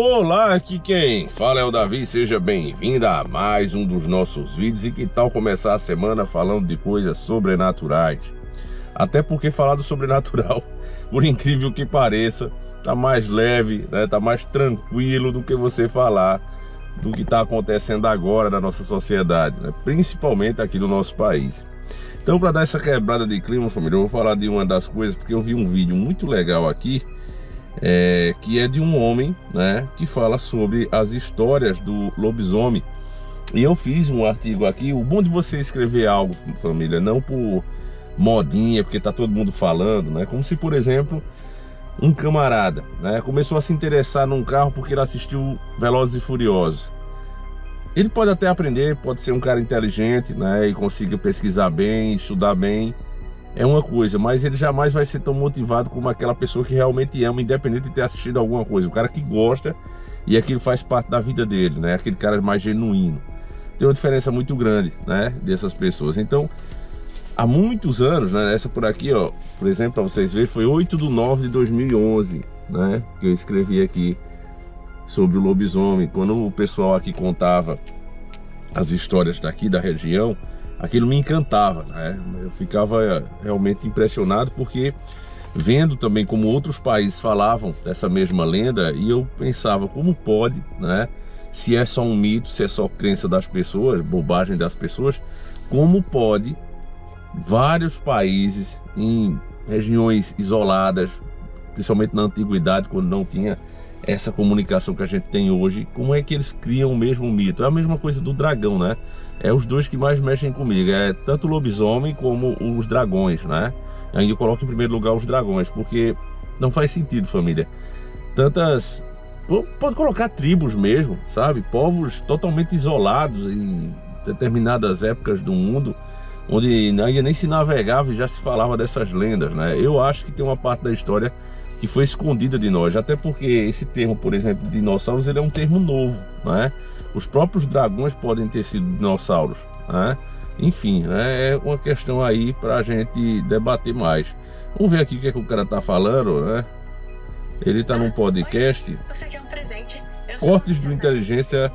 Olá, aqui quem fala é o Davi, seja bem-vindo a mais um dos nossos vídeos. E que tal começar a semana falando de coisas sobrenaturais? Até porque falar do sobrenatural, por incrível que pareça, tá mais leve, né? Tá mais tranquilo do que você falar do que está acontecendo agora na nossa sociedade, né? Principalmente aqui no nosso país. Então, para dar essa quebrada de clima, família, eu vou falar de uma das coisas, porque eu vi um vídeo muito legal aqui, que é de um homem, né, que fala sobre as histórias do lobisomem. E eu fiz um artigo aqui. O bom de você escrever algo, família, não por modinha, porque tá todo mundo falando, né? Como se, por exemplo, um camarada, né, começou a se interessar num carro porque ele assistiu Velozes e Furiosos. Ele pode até aprender, pode ser um cara inteligente, né, e consiga pesquisar bem, estudar bem, é uma coisa, mas ele jamais vai ser tão motivado como aquela pessoa que realmente ama, independente de ter assistido alguma coisa. O cara que gosta e aquilo faz parte da vida dele, né, aquele cara mais genuíno. Tem uma diferença muito grande, né, dessas pessoas. Então, há muitos anos, né, essa por aqui, ó, por exemplo, para vocês verem, foi 8/9/2011, né, que eu escrevi aqui sobre o lobisomem. Quando o pessoal aqui contava as histórias daqui da região, aquilo me encantava, né? Eu ficava realmente impressionado, porque vendo também como outros países falavam dessa mesma lenda, e eu pensava, como pode, né? Se é só um mito, se é só crença das pessoas, bobagem das pessoas, como pode vários países em regiões isoladas, principalmente na antiguidade, quando não tinha essa comunicação que a gente tem hoje, como é que eles criam o mesmo mito? É a mesma coisa do dragão, né? É os dois que mais mexem comigo, é tanto o lobisomem como os dragões, né? Aí eu coloco em primeiro lugar os dragões, porque não faz sentido, família. Tantas... Pode colocar tribos mesmo, sabe? Povos totalmente isolados em determinadas épocas do mundo, onde ainda nem se navegava e já se falava dessas lendas, né? Eu acho que tem uma parte da história que foi escondida de nós, até porque esse termo, por exemplo, dinossauros, ele é um termo novo, né? Os próprios dragões podem ter sido dinossauros, né? Enfim, né? É uma questão aí para a gente debater mais. Vamos ver aqui o que é que o cara tá falando, né? Ele tá num podcast, Cortes do Inteligência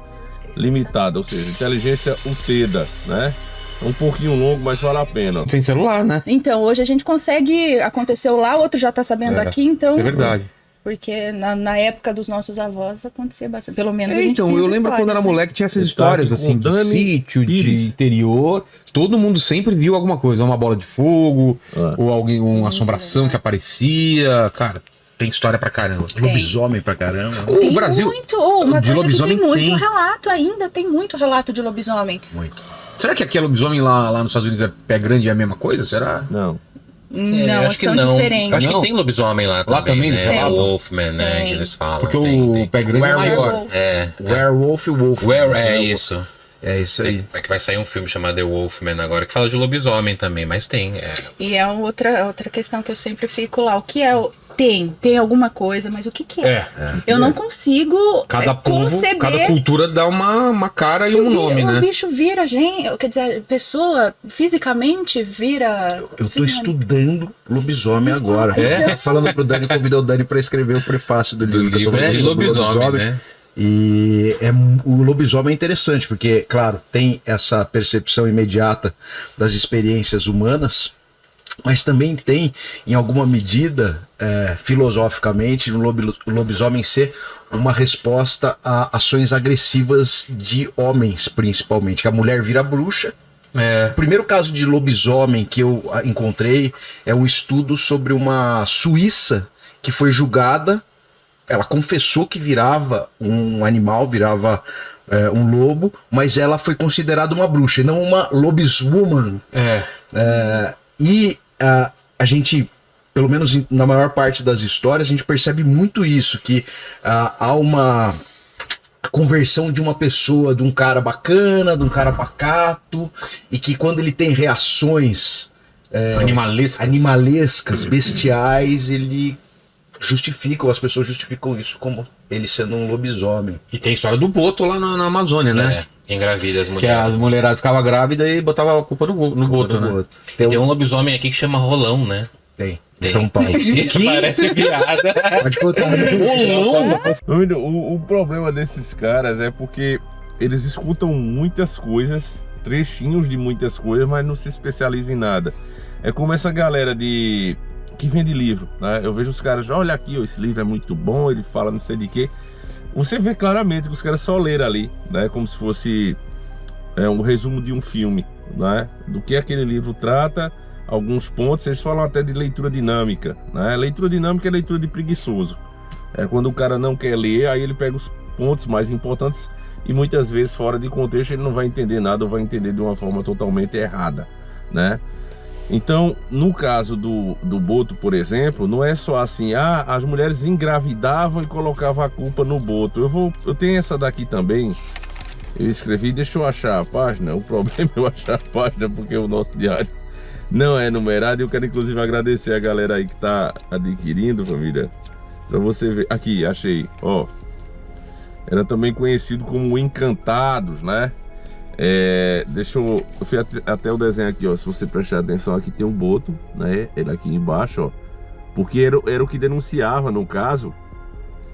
Limitada, ou seja, inteligência UTEDA, né? Um pouquinho longo, mas vale a pena. Sem celular, né? Então, hoje a gente consegue... Aconteceu lá, o outro já tá sabendo aqui, então... Isso é verdade. Porque na época dos nossos avós acontecia bastante. Pelo menos a gente então, tem eu essas lembro quando era histórias, moleque, tinha essas histórias assim, de sítio, de interior. Todo mundo sempre viu alguma coisa, uma bola de fogo, ou alguém, uma assombração que aparecia. Cara, tem história pra caramba. Lobisomem pra caramba. Tem O Brasil muito, uma de coisa lobisomem que tem muito tem. relato ainda, tem muito relato de lobisomem. Muito. Será que aqui é lobisomem lá nos Estados Unidos é pé grande e é a mesma coisa? Será? Não. Não, acho que são não. diferentes. Acho que tem lobisomem lá também, né? tem. É o Wolfman, né? Tem. Que eles falam. Porque tem. o pé grande é maior. Werewolf. Werewolf e Wolf. É isso. É isso aí. É que vai sair um filme chamado The Wolfman agora, que fala de lobisomem também, mas tem. E é outra questão que eu sempre fico lá. O que é o... Tem alguma coisa, mas o que é? Eu não consigo Cada povo, conceber... cada cultura dá uma cara e um nome, né? O bicho vira gente, quer dizer, a pessoa fisicamente vira... Eu tô estudando lobisomem agora. Falando pro Dani, convidei o Dani pra escrever o prefácio do livro. De lobisomem, né? E o lobisomem é interessante, porque, claro, tem essa percepção imediata das experiências humanas, mas também tem, em alguma medida, filosoficamente, o lobisomem ser uma resposta a ações agressivas de homens, principalmente. Que a mulher vira bruxa. O primeiro caso de lobisomem que eu encontrei é um estudo sobre uma suíça que foi julgada. Ela confessou que virava um animal, virava um lobo, mas ela foi considerada uma bruxa e não uma lobiswoman. E a gente, pelo menos na maior parte das histórias, a gente percebe muito isso, que há uma conversão de uma pessoa, de um cara bacana, de um cara pacato, e que quando ele tem reações animalescas, bestiais, ele justifica, ou as pessoas justificam isso como ele sendo um lobisomem. E tem a história do boto lá na Amazônia, né? Engravida as mulheres. Que as mulheradas ficavam grávidas e botava a culpa no boto, né? Tem um lobisomem aqui que chama Rolão, né? Tem. São Paulo. Que parece piada. Pode contar. O problema desses caras é porque eles escutam muitas coisas, trechinhos de muitas coisas, mas não se especializam em nada. É como essa galera que vende livro, né? Eu vejo os caras, olha aqui, ó, esse livro é muito bom, ele fala não sei de quê. Você vê claramente que os caras só leram ali, né? Como se fosse um resumo de um filme, né? Do que aquele livro trata, alguns pontos. Eles falam até de leitura dinâmica, né? Leitura dinâmica é leitura de preguiçoso. É quando o cara não quer ler, aí ele pega os pontos mais importantes e muitas vezes fora de contexto ele não vai entender nada ou vai entender de uma forma totalmente errada, né? Então, no caso do Boto, por exemplo, não é só assim, as mulheres engravidavam e colocavam a culpa no Boto. Eu tenho essa daqui também, eu escrevi, deixa eu achar a página. O problema é eu achar a página porque o nosso diário não é numerado. E eu quero inclusive agradecer a galera aí que tá adquirindo, família, pra você ver. Aqui, achei, ó. Era também conhecido como Encantados, né? Eu fui até o desenho aqui, ó. Se você prestar atenção, aqui tem um Boto, né? Ele aqui embaixo, ó. Porque era o que denunciava, no caso,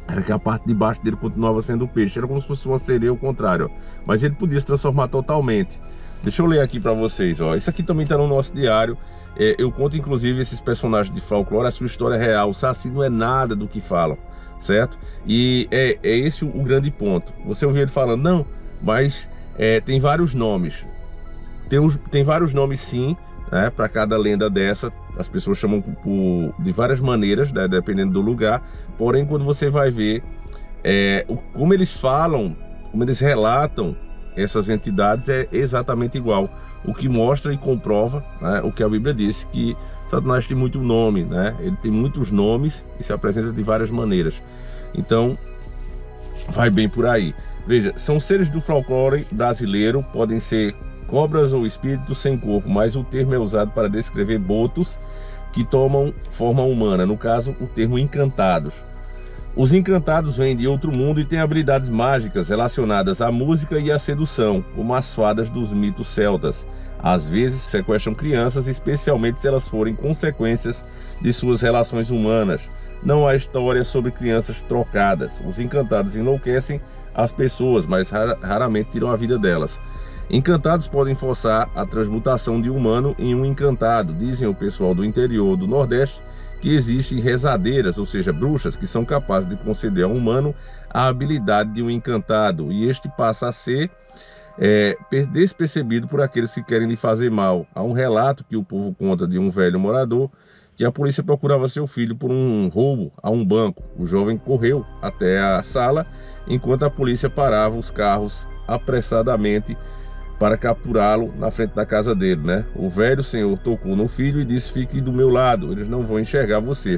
era que a parte de baixo dele continuava sendo peixe. Era como se fosse uma sereia ao contrário, ó. Mas ele podia se transformar totalmente. Deixa eu ler aqui pra vocês, ó. Isso aqui também tá no nosso diário. Eu conto inclusive esses personagens de folclore, a sua história real. O Saci não é nada do que falam, certo? E é esse o grande ponto. Você ouviu ele falando, não, mas tem vários nomes. Tem vários nomes sim, né, para cada lenda dessa. As pessoas chamam de várias maneiras, né, dependendo do lugar. Porém, quando você vai ver como eles falam, como eles relatam essas entidades, é exatamente igual. O que mostra e comprova, né, o que a Bíblia disse, que Satanás tem muito nome, né? Ele tem muitos nomes e se apresenta de várias maneiras. Então, vai bem por aí. Veja, são seres do folclore brasileiro, podem ser cobras ou espíritos sem corpo, mas o termo é usado para descrever botos que tomam forma humana, no caso, o termo encantados. Os encantados vêm de outro mundo e têm habilidades mágicas relacionadas à música e à sedução, como as fadas dos mitos celtas. Às vezes sequestram crianças, especialmente se elas forem consequências de suas relações humanas. Não há história sobre crianças trocadas. Os encantados enlouquecem as pessoas, mas raramente tiram a vida delas. Encantados podem forçar a transmutação de um humano em um encantado. Dizem o pessoal do interior do Nordeste que existem rezadeiras, ou seja, bruxas, que são capazes de conceder a um humano a habilidade de um encantado. E este passa a ser despercebido por aqueles que querem lhe fazer mal. Há um relato que o povo conta de um velho morador que a polícia procurava seu filho por um roubo a um banco. O jovem correu até a sala enquanto a polícia parava os carros apressadamente para capturá-lo na frente da casa dele, né? O velho senhor tocou no filho e disse: fique do meu lado, eles não vão enxergar você.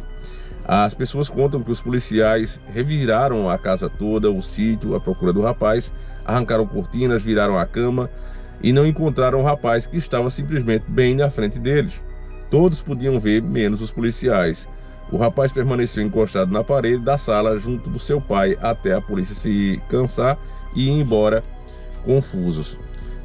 As pessoas contam que os policiais reviraram a casa toda, o sítio, à procura do rapaz, arrancaram cortinas, viraram a cama e não encontraram o rapaz, que estava simplesmente bem na frente deles. Todos podiam ver, menos os policiais. O rapaz permaneceu encostado na parede da sala junto do seu pai até a polícia se cansar e ir embora confusos.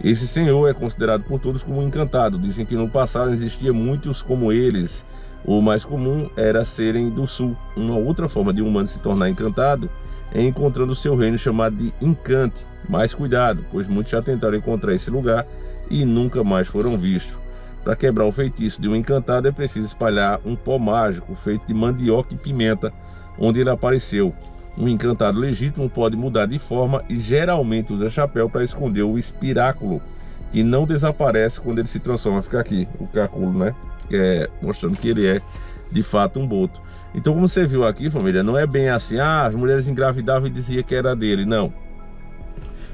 Esse senhor é considerado por todos como encantado. Dizem que no passado existia muitos como eles. O mais comum era serem do sul. Uma outra forma de um humano se tornar encantado é encontrando o seu reino chamado de encante. Mas cuidado, pois muitos já tentaram encontrar esse lugar e nunca mais foram vistos. Para quebrar o feitiço de um encantado é preciso espalhar um pó mágico feito de mandioca e pimenta onde ele apareceu. Um encantado legítimo pode mudar de forma e geralmente usa chapéu para esconder o espiráculo, que não desaparece quando ele se transforma. Fica aqui o cálculo, né? Que é mostrando que ele é de fato um boto. Então, como você viu aqui, família, não é bem assim, as mulheres engravidavam e dizia que era dele. Não.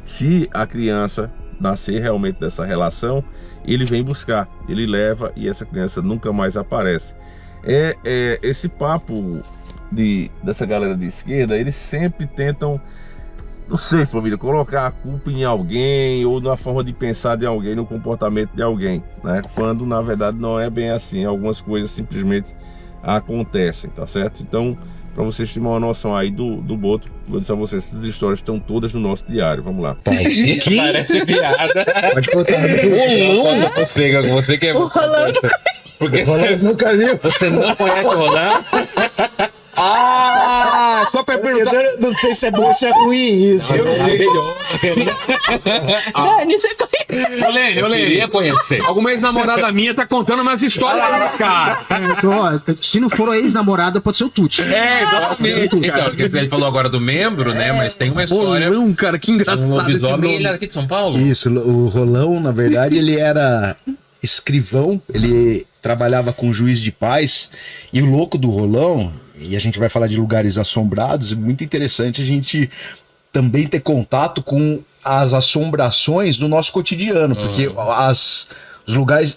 Se a criança nascer realmente dessa relação, ele vem buscar, ele leva e essa criança nunca mais aparece. Esse papo dessa galera de esquerda, eles sempre tentam, não sei, família, colocar a culpa em alguém ou na forma de pensar de alguém, no comportamento de alguém, né? Quando na verdade não é bem assim. Algumas coisas simplesmente acontecem, tá certo? Então, para vocês terem uma noção aí do Boto, vou dizer a vocês, essas histórias estão todas no nosso diário. Vamos lá. Que parece piada. Pode contar. Você que é O Rolando. Porque Rolão nunca viu. você não conhece o Rolão? Só pra Eu não sei se é bom ou se é ruim isso. Dani, você conhece? Ô, Lene, Queria conhecer. alguma ex-namorada minha tá contando umas histórias aí, cara. Se não for a ex-namorada, pode ser o Tuti. Exatamente. Então, porque ele falou agora do membro, né? Mas tem uma história. Rolão, cara, que engraçado. Um esse lobisomem, nome. ele era aqui de São Paulo? Isso, o Rolão, na verdade, ele era escrivão, ele trabalhava com juiz de paz, e o louco do Rolão, e a gente vai falar de lugares assombrados, é muito interessante a gente também ter contato com as assombrações do nosso cotidiano, porque os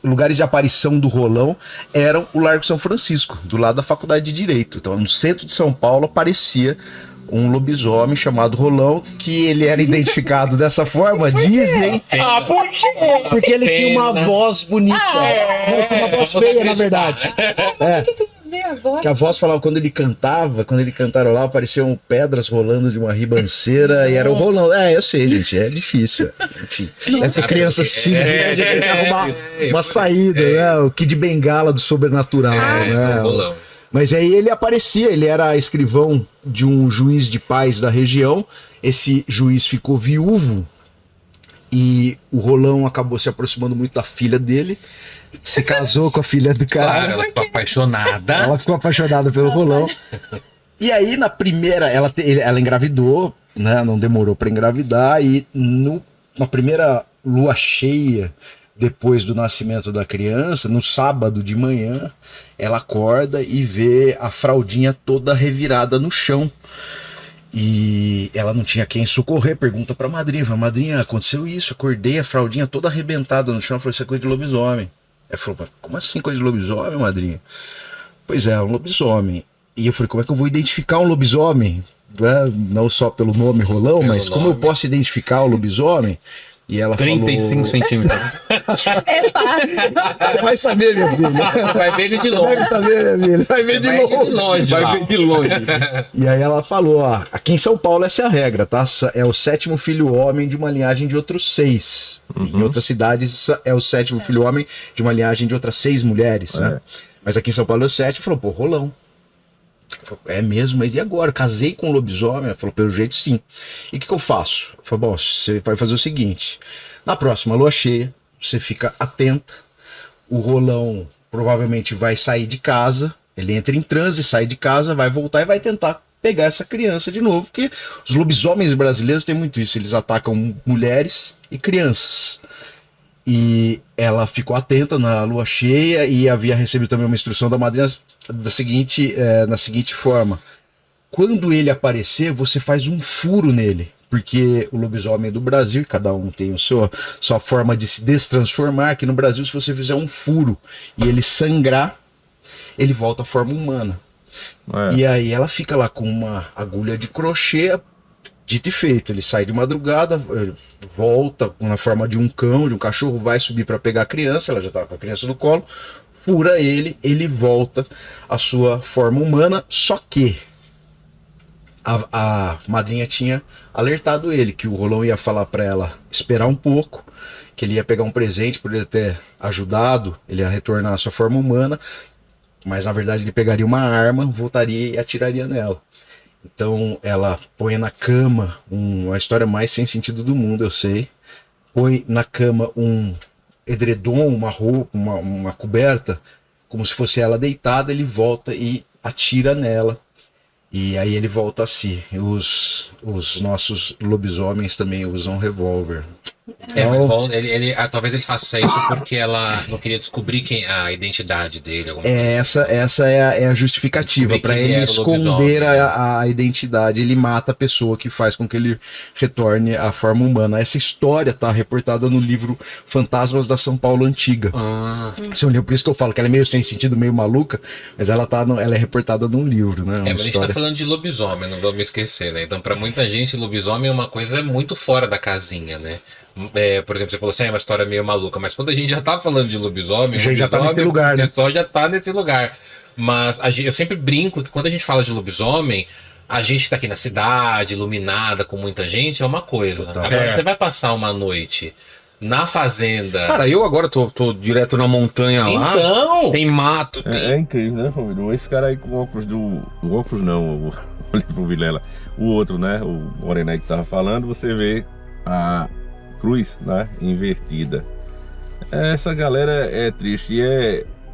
lugares de aparição do Rolão eram o Largo São Francisco, do lado da Faculdade de Direito. Então, no centro de São Paulo aparecia um lobisomem chamado Rolão, que ele era identificado dessa forma, dizem. Por quê? Porque ele tinha uma voz bonita. Não, tinha uma voz feia, na verdade. Que a voz falava quando ele cantarolava, apareciam pedras rolando de uma ribanceira e era o Rolão. Eu sei, gente, é difícil. Enfim, essa criança assistindo, arrumar uma saída, né? O Kid Bengala do sobrenatural, né? O Rolão. Mas aí ele aparecia, ele era escrivão de um juiz de paz da região. Esse juiz ficou viúvo e o Rolão acabou se aproximando muito da filha dele, se casou com a filha do cara. Claro, ela ficou apaixonada. Ela ficou apaixonada pelo Rolão. E aí na primeira, ela engravidou, né? Não demorou para engravidar e na primeira lua cheia, depois do nascimento da criança, no sábado de manhã, ela acorda e vê a fraldinha toda revirada no chão. E ela não tinha quem socorrer, pergunta pra madrinha, fala, madrinha, aconteceu isso, acordei, a fraldinha toda arrebentada no chão. Ela falou, isso é coisa de lobisomem. Ela falou, como assim coisa de lobisomem, madrinha? Pois é, um lobisomem. E eu falei, como é que eu vou identificar um lobisomem? Não só pelo nome Rolão, mas como eu posso identificar o lobisomem? E ela 35 falou, centímetros. É fácil. Você vai saber, meu filho. Vai ver ele de Você longe. deve saber, meu filho. Vai ver de longe. Vai ver de longe. E aí ela falou, ó, aqui em São Paulo essa é a regra, tá? É o 7º filho homem de uma linhagem de outros 6. Em outras cidades é o 7º filho homem de uma linhagem de outras 6 mulheres, né? Mas aqui em São Paulo é o 7º, falou, pô, Rolão. Falei, é mesmo, mas e agora? Casei com um lobisomem? Ela falou, pelo jeito sim. E o que eu faço? Eu falei, bom, você vai fazer o seguinte, na próxima lua cheia, você fica atenta, o Rolão provavelmente vai sair de casa, ele entra em transe, sai de casa, vai voltar e vai tentar pegar essa criança de novo, porque os lobisomens brasileiros têm muito isso, eles atacam mulheres e crianças. E ela ficou atenta na lua cheia e havia recebido também uma instrução da madrinha na seguinte forma. Quando ele aparecer, você faz um furo nele. Porque o lobisomem do Brasil, cada um tem a sua forma de se destransformar. Aqui no Brasil, se você fizer um furo e ele sangrar, ele volta à forma humana. E aí ela fica lá com uma agulha de crochê. Dito e feito, ele sai de madrugada, volta na forma de um cão, de um cachorro, vai subir para pegar a criança, ela já estava com a criança no colo, fura ele volta à sua forma humana, só que a madrinha tinha alertado ele que o Rolão ia falar para ela esperar um pouco, que ele ia pegar um presente por ele ter ajudado, ele ia retornar à sua forma humana, mas na verdade ele pegaria uma arma, voltaria e atiraria nela. Então ela põe na cama, a história mais sem sentido do mundo, eu sei. Põe na cama um edredom, uma roupa, uma coberta, como se fosse ela deitada, ele volta e atira nela. E aí ele volta a si. Os nossos lobisomens também usam revólver. Mas talvez ele faça isso porque ela não queria descobrir a identidade dele. Essa é a justificativa. Para ele esconder a identidade, ele mata a pessoa que faz com que ele retorne à forma humana. Essa história está reportada no livro Fantasmas da São Paulo Antiga. Esse é um livro, por isso que eu falo que ela é meio sem sentido, meio maluca, mas ela é reportada num livro, né? Mas a gente tá falando de lobisomem, não vamos esquecer, né? Então, para muita gente, lobisomem é uma coisa muito fora da casinha, né? Por exemplo, você falou assim, é uma história meio maluca, mas quando a gente já tá falando de lobisomem, já tá nesse lugar, né? Já tá nesse lugar. Mas eu sempre brinco que quando a gente fala de lobisomem, a gente tá aqui na cidade, iluminada, com muita gente, é uma coisa. Total. Agora, você vai passar uma noite na fazenda. Cara, eu agora tô direto na montanha lá. Então! Tem mato. É incrível, né, família? Esse cara aí com óculos o óculos não, olha pro Vilela. O outro, né? O Morené que tava falando, você vê a cruz, né? Invertida. Essa galera é triste.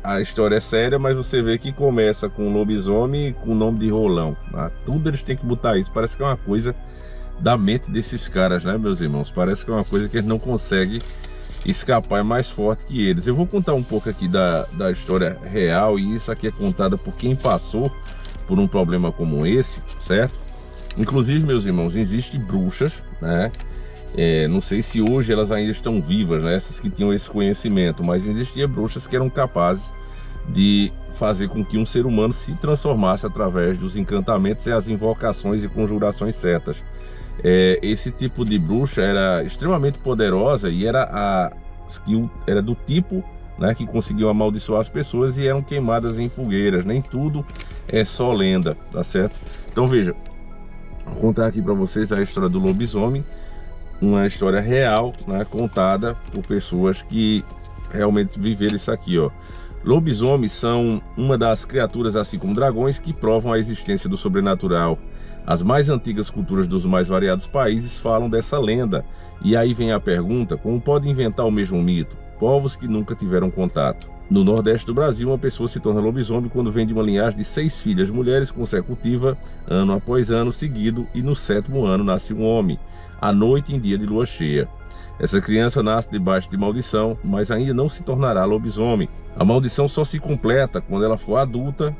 A história é séria, mas você vê que começa com um lobisomem com o nome de Rolão. Né? Tudo eles têm que botar isso. Parece que é uma coisa da mente desses caras, né, meus irmãos? Parece que é uma coisa que eles não conseguem escapar, é mais forte que eles. Eu vou contar um pouco aqui da história real, e isso aqui é contada por quem passou por um problema como esse, certo? Inclusive, meus irmãos, existem bruxas, né? Não sei se hoje elas ainda estão vivas, né? Essas que tinham esse conhecimento, mas existiam bruxas que eram capazes de fazer com que um ser humano se transformasse através dos encantamentos e as invocações e conjurações certas. Esse tipo de bruxa era extremamente poderosa e era do tipo, né, que conseguiu amaldiçoar as pessoas e eram queimadas em fogueiras. Nem tudo é só lenda, tá certo? Então veja, vou contar aqui para vocês a história do lobisomem, uma história real, né, contada por pessoas que realmente viveram isso aqui, ó. Lobisomens são uma das criaturas, assim como dragões, que provam a existência do sobrenatural. As mais antigas culturas dos mais variados países falam dessa lenda. E aí vem a pergunta: como pode inventar o mesmo mito? Povos que nunca tiveram contato. No Nordeste do Brasil, uma pessoa se torna lobisomem quando vem de uma linhagem de 6 filhas mulheres consecutiva, ano após ano seguido, e no 7º ano nasce um homem, à noite em dia de lua cheia. Essa criança nasce debaixo de maldição, mas ainda não se tornará lobisomem. A maldição só se completa quando ela for adulta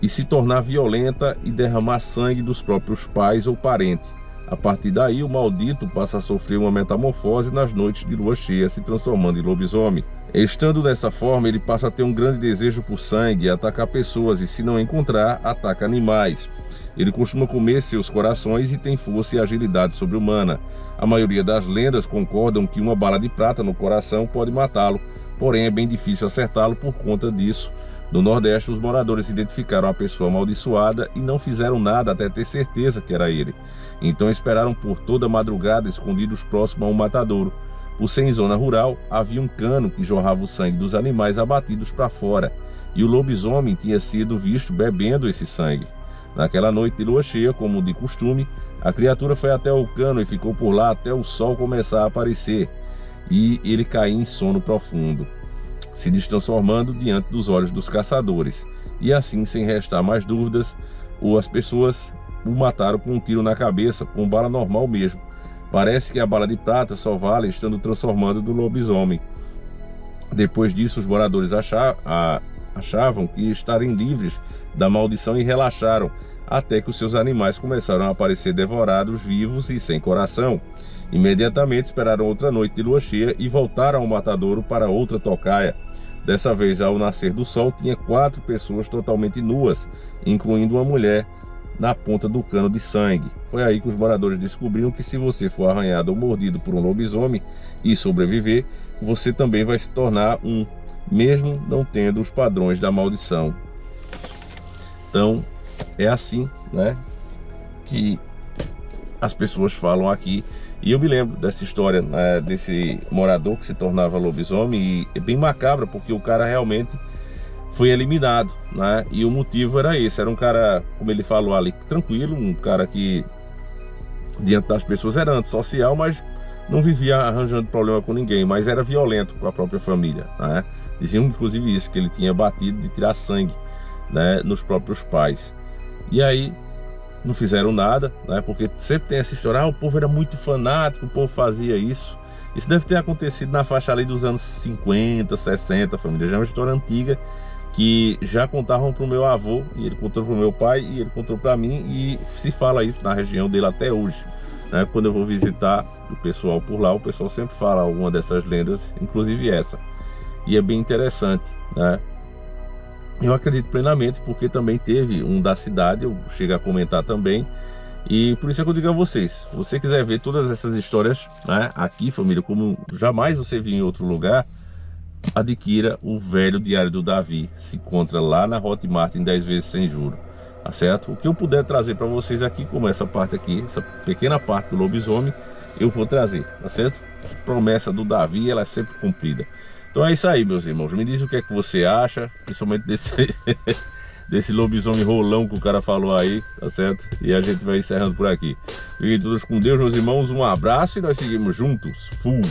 e se tornar violenta e derramar sangue dos próprios pais ou parentes. A partir daí, o maldito passa a sofrer uma metamorfose nas noites de lua cheia, se transformando em lobisomem. Estando dessa forma, ele passa a ter um grande desejo por sangue e atacar pessoas, e se não encontrar, ataca animais. Ele costuma comer seus corações e tem força e agilidade sobre-humana. A maioria das lendas concordam que uma bala de prata no coração pode matá-lo, porém é bem difícil acertá-lo por conta disso. No Nordeste, os moradores identificaram a pessoa amaldiçoada e não fizeram nada até ter certeza que era ele. Então esperaram por toda a madrugada, escondidos próximo a um matadouro. Por ser em zona rural, havia um cano que jorrava o sangue dos animais abatidos para fora, e o lobisomem tinha sido visto bebendo esse sangue. Naquela noite de lua cheia, como de costume, a criatura foi até o cano e ficou por lá até o sol começar a aparecer, e ele caiu em sono profundo, se destransformando diante dos olhos dos caçadores. E assim, sem restar mais dúvidas, as pessoas o mataram com um tiro na cabeça, com bala normal mesmo. Parece que a bala de prata só vale estando transformando do lobisomem. Depois disso, os moradores achavam que estarem livres da maldição e relaxaram, até que os seus animais começaram a aparecer devorados, vivos e sem coração. Imediatamente esperaram outra noite de lua cheia e voltaram ao matadouro para outra tocaia. Dessa vez, ao nascer do sol, tinha 4 pessoas totalmente nuas, incluindo uma mulher, na ponta do cano de sangue. Foi aí que os moradores descobriram que se você for arranhado ou mordido por um lobisomem e sobreviver, você também vai se tornar um, mesmo não tendo os padrões da maldição. Então, é assim, né, que as pessoas falam aqui. E eu me lembro dessa história, né, desse morador que se tornava lobisomem, e é bem macabra porque o cara realmente foi eliminado, né? E o motivo era esse, era um cara, como ele falou ali, tranquilo, um cara que diante das pessoas era antissocial, mas não vivia arranjando problema com ninguém, mas era violento com a própria família, né? Diziam inclusive isso, que ele tinha batido de tirar sangue, né, nos próprios pais. E aí não fizeram nada, né? Porque sempre tem essa história, o povo era muito fanático, o povo fazia isso. Isso deve ter acontecido na faixa ali dos anos 50, 60, família. Já é uma história antiga que já contavam para o meu avô, e ele contou para o meu pai, e ele contou para mim, e se fala isso na região dele até hoje, né? Quando eu vou visitar o pessoal por lá, o pessoal sempre fala alguma dessas lendas, inclusive essa. E é bem interessante, né? Eu acredito plenamente, porque também teve um da cidade, eu chego a comentar também, e por isso é que eu digo a vocês, se você quiser ver todas essas histórias, né, aqui, família, como jamais você viu em outro lugar, adquira o Velho Diário do Davi. Se encontra lá na Hotmart em 10 vezes sem juros, tá certo? O que eu puder trazer para vocês aqui, como essa parte aqui, essa pequena parte do lobisomem, eu vou trazer, tá certo? Promessa do Davi, ela é sempre cumprida. Então é isso aí, meus irmãos. Me diz o que é que você acha, principalmente desse lobisomem rolão que o cara falou aí, tá certo? E a gente vai encerrando por aqui. Fiquem todos com Deus, meus irmãos. Um abraço e nós seguimos juntos. Fui!